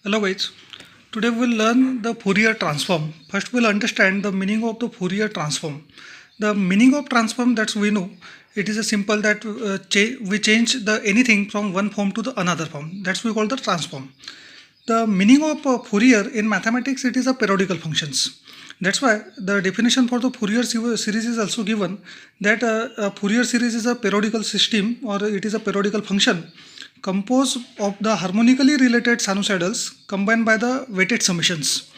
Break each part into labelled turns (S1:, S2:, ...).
S1: Hello guys, today we'll learn the Fourier transform. First we'll understand the meaning of the Fourier transform. The meaning of transform that we know, it is a simple that we change the anything from one form to the another form. That's we call the transform. The meaning of Fourier in mathematics, it is a periodical functions. That's why the definition for the Fourier series is also given that a Fourier series is a periodical system or it is a periodical function composed of the harmonically related sinusoidals combined by the weighted summations.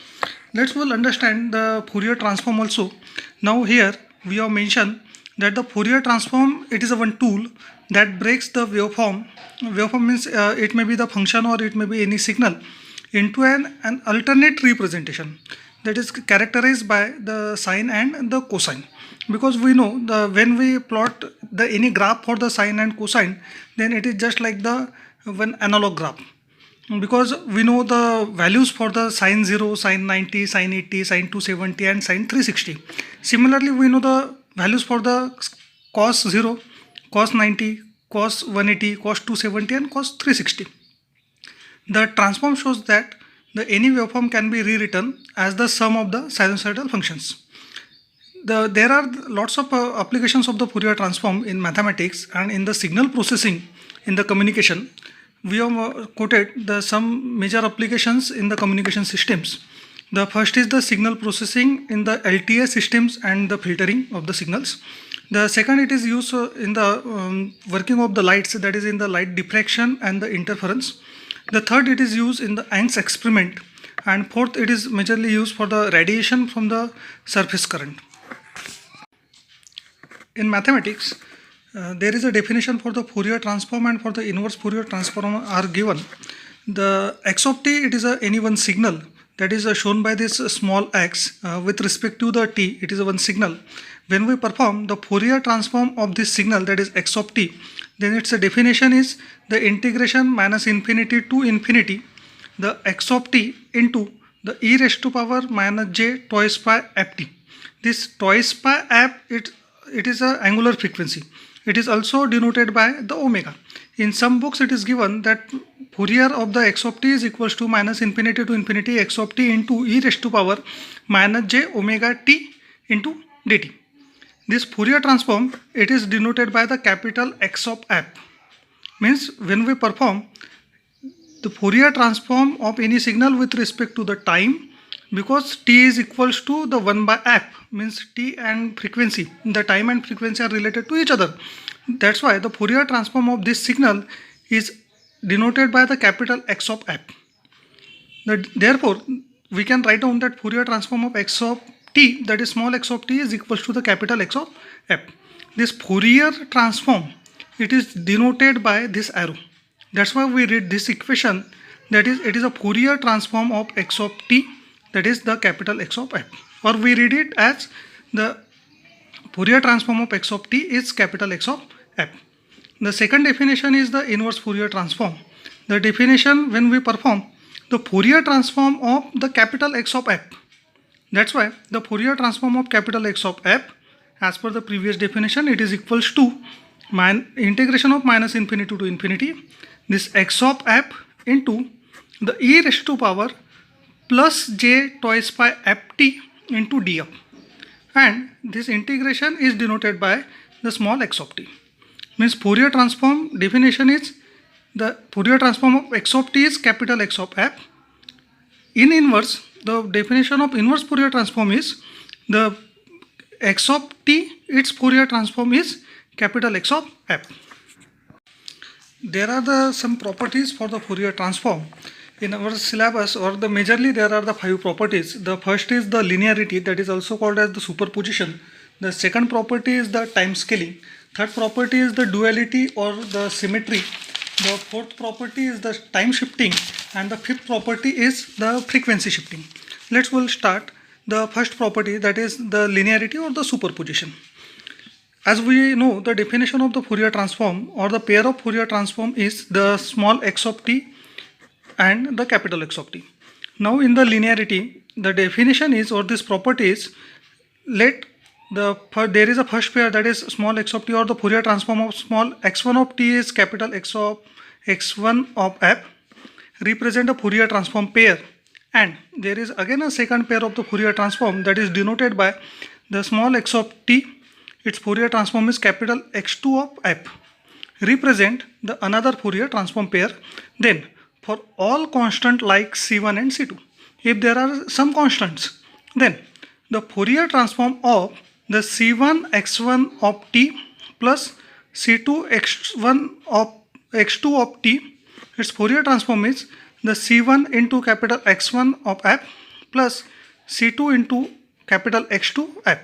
S1: Let's well understand the Fourier transform also. Now here we have mentioned that the Fourier transform, it is a one tool that breaks the waveform. Waveform means it may be the function or it may be any signal into an alternate representation that is characterized by the sine and the cosine. Because we know the when we plot the any graph for the sine and cosine, then it is just like the one analog graph, because we know the values for the sine 0, sine 90, sine 80, sine 270 and sine 360. Similarly, we know the values for the cos 0, cos 90, cos 180, cos 270 and cos 360. The transform shows that the any waveform can be rewritten as the sum of the sinusoidal functions. There are lots of applications of the Fourier transform in mathematics and in the signal processing in the communication. We have quoted the some major applications in the communication systems. The first is the signal processing in the LTE systems and the filtering of the signals. The second, it is used in the working of the lights, that is in the light diffraction and the interference. The third, it is used in the Young's experiment, and fourth, it is majorly used for the radiation from the surface current. In mathematics, there is a definition for the Fourier transform and for the inverse Fourier transform are given. The x of t, it is any one signal that is shown by this small x with respect to the t, it is a one signal. When we perform the Fourier transform of this signal, that is x of t, then its definition is the integration minus infinity to infinity the x of t into the e raised to power minus j twice by ft. This twice by f, it is a angular frequency. It is also denoted by the omega. In some books it is given that Fourier of the x of t is equals to minus infinity to infinity x of t into e raised to power minus j omega t into dt. This Fourier transform, it is denoted by the capital X of f. Means when we perform the Fourier transform of any signal with respect to the time, because t is equals to the 1 by f, means t and frequency, the time and frequency are related to each other. That's why the Fourier transform of this signal is denoted by the capital X of f. Therefore, we can write down that Fourier transform of x of t, that is small x of t, is equals to the capital X of f. This Fourier transform, it is denoted by this arrow. That's why we read this equation, that is it is a Fourier transform of x of t, that is the capital X of f, or we read it as the Fourier transform of x of t is capital X of f. The second definition is the inverse Fourier transform. The definition when we perform the Fourier transform of the capital X of f. That's why the Fourier transform of capital X of f, as per the previous definition, it is equals to integration of minus infinity to infinity this x of f into the e raised to power plus j twice by ft into df, and this integration is denoted by the small x of t. Means Fourier transform definition is the Fourier transform of x of t is capital X of f. In inverse, the definition of inverse Fourier transform is the x of t, its Fourier transform is capital X of f. There are some properties for the Fourier transform. In our syllabus, or the majorly there are the 5 properties. The first is the linearity, that is also called as the superposition. The second property is the time scaling. Third property is the duality or the symmetry. The fourth property is the time shifting, and the fifth property is the frequency shifting. We'll start the first property, that is the linearity or the superposition. As we know, the definition of the Fourier transform or the pair of Fourier transform is the small x of t and the capital X of t. Now in the linearity, the definition is, or this property is, let there is a first pair, that is small x of t, or the Fourier transform of small x1 of t is capital X of x1 of f, represent a Fourier transform pair, and there is again a second pair of the Fourier transform that is denoted by the small x of t. Its Fourier transform is capital X2 of f, represent the another Fourier transform pair. Then for all constant like C1 and C2, if there are some constants, then the Fourier transform of the C1 x1 of t plus C2 x1 of x2 of t, its Fourier transform is the C1 into capital X1 of f plus C2 into capital X2 f.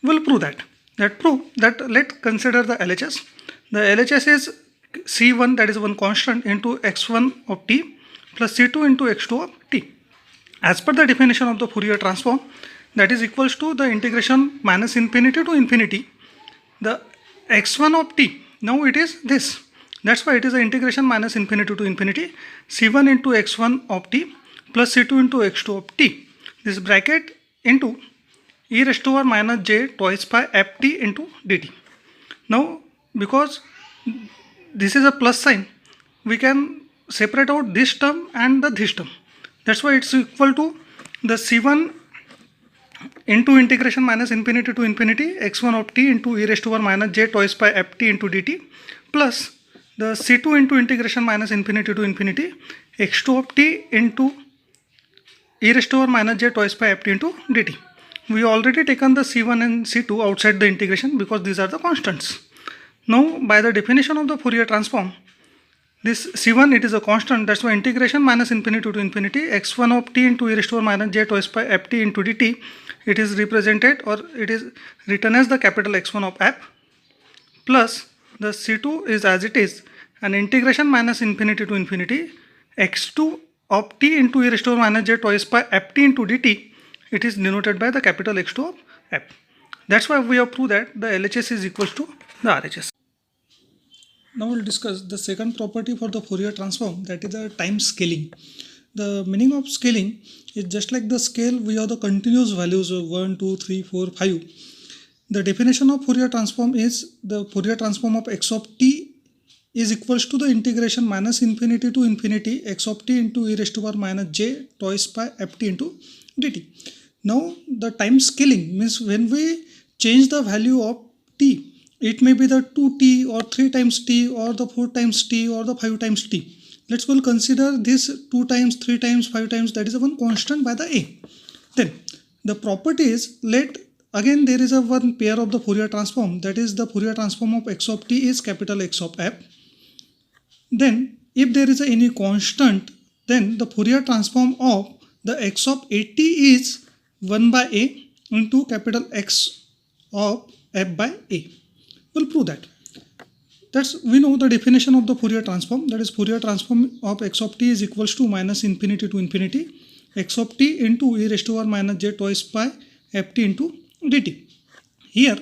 S1: We'll prove that. Let's consider the LHS. The LHS is C1, that is one constant, into x1 of t plus C2 into x2 of t. As per the definition of the Fourier transform, that is equals to the integration minus infinity to infinity the x1 of t. Now it is this. That's why it is the integration minus infinity to infinity C1 into x1 of t plus C2 into x2 of t. This bracket into e raised to power minus j twice by ft into dt. Now because this is a plus sign, we can separate out this term and this term. That's why it's equal to the C1 into integration minus infinity to infinity x1 of t into e raised to power minus j twice by ft into dt plus the C2 into integration minus infinity to infinity x2 of t into e raised to power minus j twice by ft into dt. We already taken the C1 and C2 outside the integration because these are the constants. Now by the definition of the Fourier transform, this C1, it is a constant, that's why integration minus infinity to infinity x1 of t into e raised to power minus j twice by ft into dt, it is represented or it is written as the capital X1 of f plus the C2 is as it is, and integration minus infinity to infinity x2 of t into e raised to power minus j twice by ft into dt, it is denoted by the capital X2 of f. That's why we have proved that the LHS is equals to the RHS. Now we'll discuss the second property for the Fourier transform, that is the time scaling. The meaning of scaling is just like the scale, we have the continuous values of 1, 2, 3, 4, 5. The definition of Fourier transform is the Fourier transform of x of t is equals to the integration minus infinity to infinity x of t into e raised to power minus j twice by ft into dt. Now the time scaling means when we change the value of t, it may be the 2t or 3 times t or the 4 times t or the 5 times t. Let's well consider this 2 times, 3 times, 5 times, that is a one constant by the a. Then the property is, again there is a one pair of the Fourier transform, that is the Fourier transform of x of t is capital X of f. Then if there is any constant, then the Fourier transform of the x of at is 1 by a into capital X of f by a. We'll prove that. We know the definition of the Fourier transform, that is Fourier transform of x of t is equals to minus infinity to infinity x of t into e raised to power minus j twice by ft into dt. Here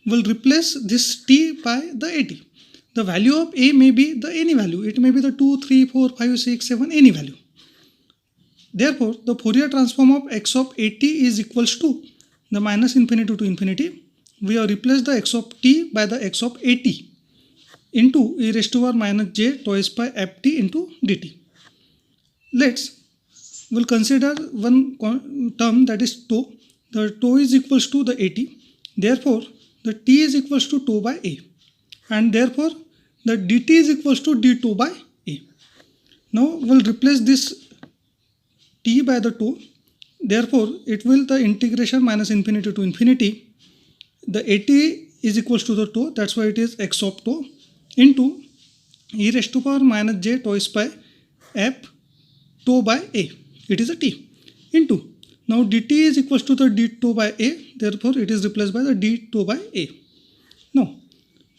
S1: we'll replace this t by the at. The value of a may be the any value, it may be the 2, 3, 4, 5, 6, 7, any value. Therefore, the Fourier transform of x of at is equals to the minus infinity to infinity. We have replaced the x of t by the x of at into e raised to power minus j twice by ft into dt. We'll consider one term, that is tau. The tau is equals to the at. Therefore, the t is equals to tau by a. And therefore, the dt is equals to d tau by a. Now, we'll replace this t by the tau. Therefore, it will the integration minus infinity to infinity. The at is equals to the tau. That's why it is x of tau into e raised to power minus j twice by f tau by a. It is a t into. Now dt is equals to the d tau by a. Therefore, it is replaced by the d tau by a. Now,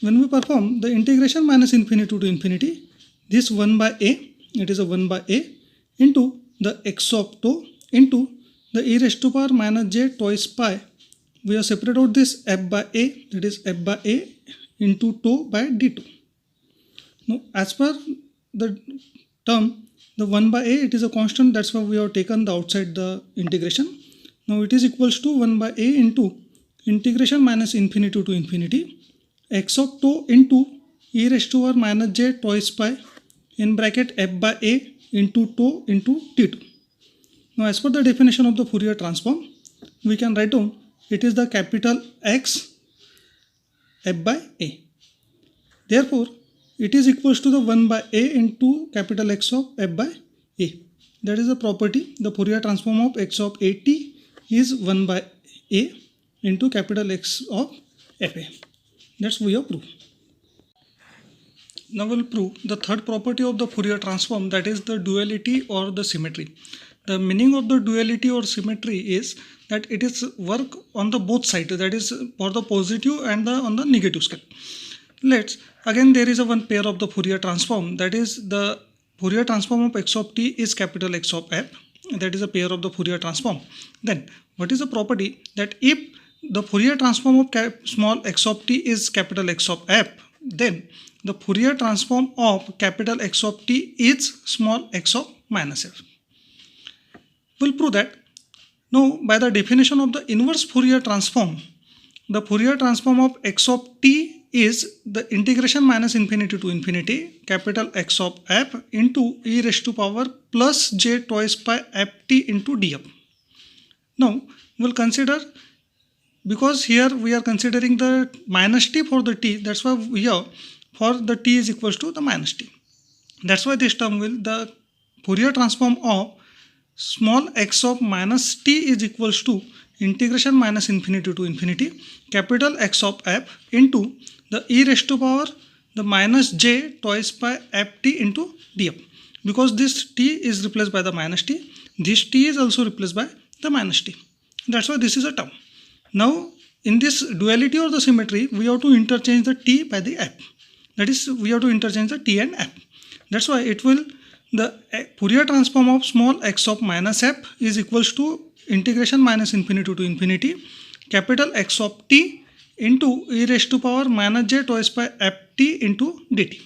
S1: when we perform the integration minus infinity to infinity, this 1 by a, it is a 1 by a into the x of tau into the e raised to power minus j twice by, we have separated out this f by a, that is f by a into tau by d2. Now as per the term, the 1 by a, it is a constant, that's why we have taken the outside the integration. Now it is equals to 1 by a into integration minus infinity to infinity x of tau into e raised to power minus j twice by in bracket f by a into tau into t2. Now as per the definition of the Fourier transform, we can write down it is the capital X f by a. Therefore, it is equals to the 1 by a into capital X of f by a. That is the property. The Fourier transform of x of at is 1 by a into capital X of fa. That's we have proved. Now we'll prove the third property of the Fourier transform, that is the duality or the symmetry. The meaning of the duality or symmetry is that it is work on the both sides, that is for the positive and on the negative scale. Let's again, there is a one pair of the Fourier transform, that is the Fourier transform of x of t is capital X of f. That is a pair of the Fourier transform. Then what is the property? That if the Fourier transform of small x of t is capital X of f, then the Fourier transform of capital X of t is small x of minus f. We'll prove that. Now, by the definition of the inverse Fourier transform, the Fourier transform of x of t is the integration minus infinity to infinity capital X of f into e raised to power plus j twice by ft into df. Now, we'll consider, because here we are considering the minus t for the t, that's why here for the t is equals to the minus t. That's why this term will, the Fourier transform of small x of minus t is equals to integration minus infinity to infinity capital X of f into the e raised to power the minus j twice by ft into df. Because this t is replaced by the minus t, this t is also replaced by the minus t. That's why this is a term. Now in this duality or the symmetry, we have to interchange the t by the f. That is, we have to interchange the t and f. That's why it will, the Fourier transform of small x of minus f is equals to integration minus infinity to infinity capital X of t into e raised to power minus j twice by ft into dt.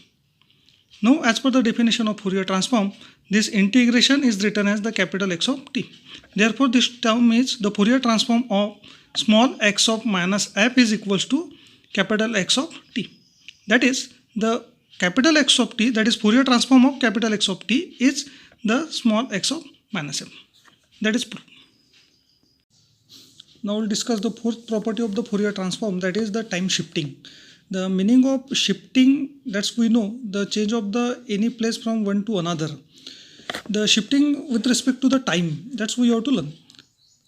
S1: Now as per the definition of Fourier transform, this integration is written as the capital X of t. Therefore this term is the Fourier transform of small x of minus f is equals to capital X of t. That is, the capital X of t, that is Fourier transform of capital X of t is the small x of minus f. That is proof. Now we'll discuss the fourth property of the Fourier transform, that is the time shifting. The meaning of shifting, that's we know, the change of the any place from one to another. The shifting with respect to the time, that's we have to learn.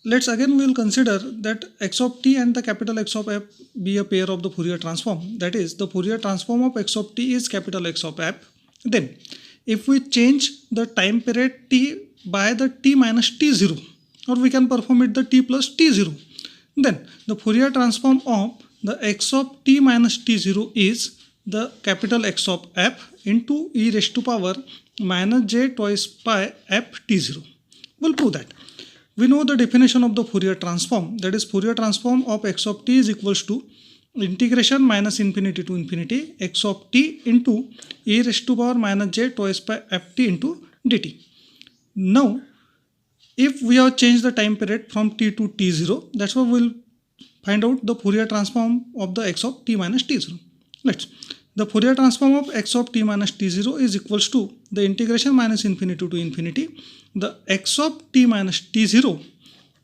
S1: Let's again we'll consider that x of t and the capital X of f be a pair of the Fourier transform. That is, the Fourier transform of x of t is capital X of f. Then if we change the time period t by the t minus t0, or we can perform it the t plus t0, then the Fourier transform of the x of t minus t0 is the capital X of f into e raised to power minus j twice by f t0. We'll prove that. We know the definition of the Fourier transform, that is Fourier transform of x of t is equals to integration minus infinity to infinity x of t into e raised to power minus j twice by ft into dt. Now if we have changed the time period from t to t0, that's why we'll find out the Fourier transform of the x of t minus t0. Let's, the Fourier transform of x of t minus t0 is equals to the integration minus infinity to infinity the x of t minus t0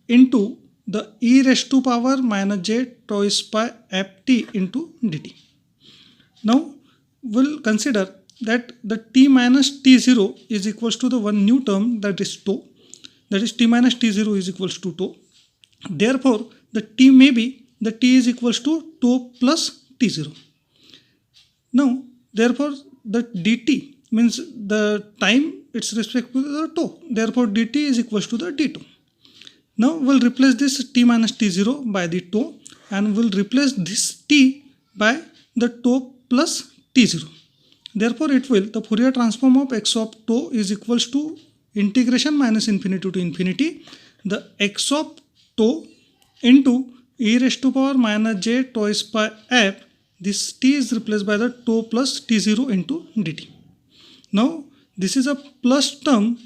S1: into the e raised to power minus j twice by ft into dt. Now we'll consider that the t minus t0 is equals to the one new term, that is tau. That is, t minus t0 is equals to tau. Therefore the t may be, the t is equals to tau plus t0. Now therefore the dt means the time it's respect to the tau. Therefore dt is equals to the d2. Now we'll replace this t minus t0 by the tau, and we'll replace this t by the tau plus t0. Therefore it will, the Fourier transform of x of tau is equals to integration minus infinity to infinity the x of tau into e raised to power minus j twice by f. This t is replaced by the tau plus t0 into dt. Now this is a plus term,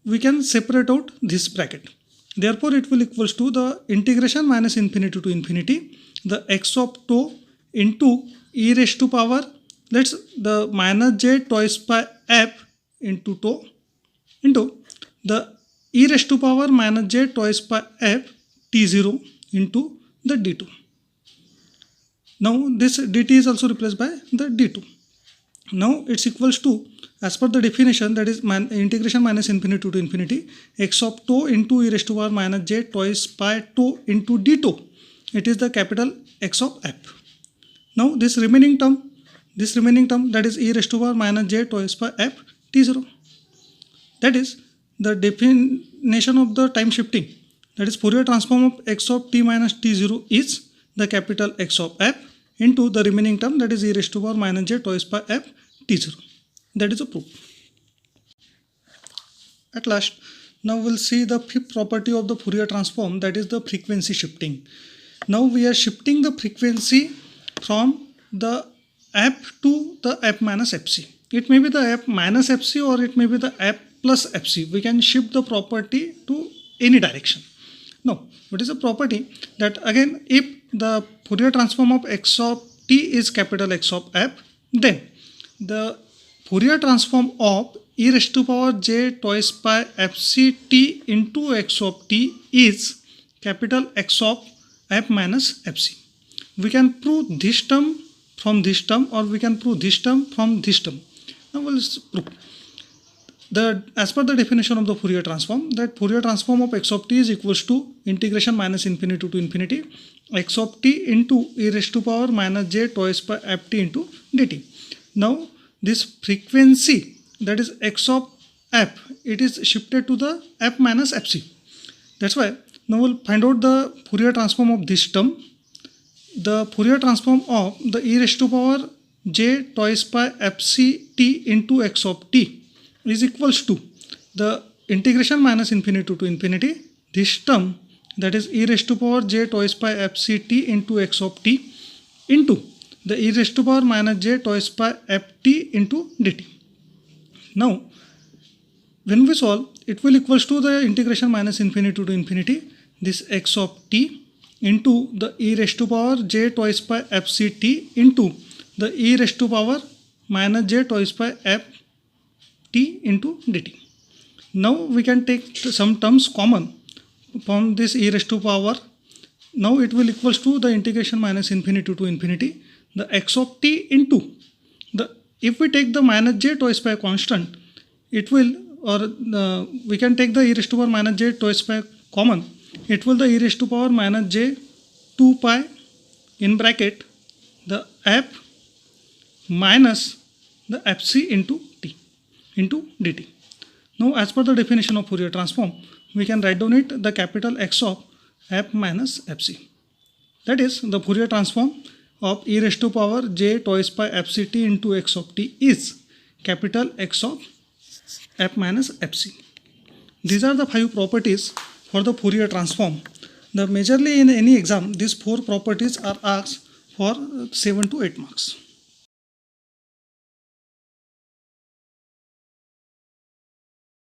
S1: we can separate out this bracket. Therefore it will equals to the integration minus infinity to infinity the x of tau into e raised to power, let's, the minus j twice by f into tau into the e raised to power minus j twice by f t0 into the d2. Now this dt is also replaced by the d2. Now it's equals to, as per the definition, that is integration minus infinity to infinity x of tau into e raised to power minus j twice by tau into d2. It is the capital X of f. Now this remaining term that is e raised to power minus j twice by f t0. That is the definition of the time shifting, that is Fourier transform of x of t minus t0 is the capital X of f into the remaining term, that is e raised to power minus j twice by f t0. That is a proof. At last, now we'll see the fifth property of the Fourier transform, that is the frequency shifting. Now we are shifting the frequency from the f to the f minus fc. It may be the f minus fc or it may be the f plus fc. We can shift the property to any direction. Now, what is the property? That again, if the Fourier transform of x of t is capital X of f, then the Fourier transform of e raised to power j twice by fc t into x of t is capital X of f minus fc. We can prove this term from this term, or we can prove this term from this term. Now we'll prove. As per the definition of the Fourier transform, that Fourier transform of x of t is equals to integration minus infinity to infinity x of t into e raised to power minus j twice by ft into dt. Now this frequency, that is x of f, it is shifted to the f minus fc. That's why now we'll find out the Fourier transform of this term. The Fourier transform of the e raised to power j twice by fc t into x of t is equals to the integration minus infinity to infinity, this term, that is e raised to power j twice by fc t into x of t into the e raised to power minus j twice by ft into dt. Now when we solve, it will equals to the integration minus infinity to infinity this x of t into the e raised to power j twice by fc t into the e raised to power minus j twice by f t into dt. Now we can take some terms common from this e raised to power. Now it will equals to the integration minus infinity to infinity the x of t into the, if we take the minus j twice by constant, it will, or we can take the e raised to power minus j twice by common, it will the e raised to power minus j 2 pi in bracket the f minus the fc into t into dt. Now as per the definition of Fourier transform, we can write down it the capital X of f minus fc. That is the Fourier transform of e raised to power j twice by fc t into x of t is capital X of f minus fc. These are the 5 properties for the Fourier transform. The majorly in any exam, these 4 properties are asked for 7 to 8 marks.